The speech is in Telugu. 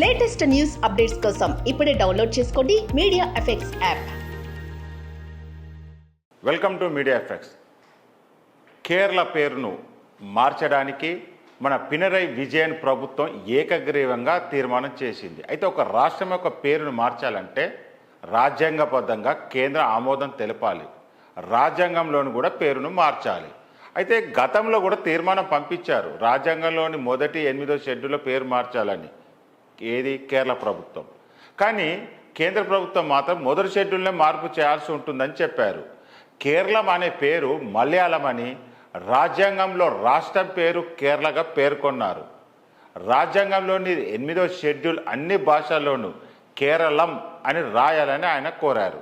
లేటెస్ట్ న్యూస్ అప్డేట్స్ కోసం ఇప్పుడే డౌన్లోడ్ చేసుకోండి media effects app. Welcome to media effects. Kerala పేరును మార్చడానికి మన పినరై విజయన్ ప్రభుత్వం ఏకగ్రీవంగా తీర్మానం చేసింది. అయితే ఒక రాష్ట్రం యొక్క పేరును మార్చాలంటే రాజ్యాంగబద్ధంగా కేంద్ర ఆమోదం తెలపాలి. రాజ్యాంగంలోని కూడా పేరును మార్చాలి. అయితే గతంలో కూడా తీర్మానం పంపించారు, రాజ్యాంగంలోని మొదటి 8వ షెడ్యూల్లో పేరు మార్చాలని. ఏది? కేరళ ప్రభుత్వం. కానీ కేంద్ర ప్రభుత్వం మాత్రం మొదటి షెడ్యూల్నే మార్పు చేయాల్సి ఉంటుందని చెప్పారు. కేరళం అనే పేరు మలయాళం అని రాజ్యాంగంలో రాష్ట్రం పేరు కేరళగా పేర్కొన్నారు. రాజ్యాంగంలోని 8వ షెడ్యూల్ అన్ని భాషల్లోనూ కేరళం అని రాయాలని ఆయన కోరారు.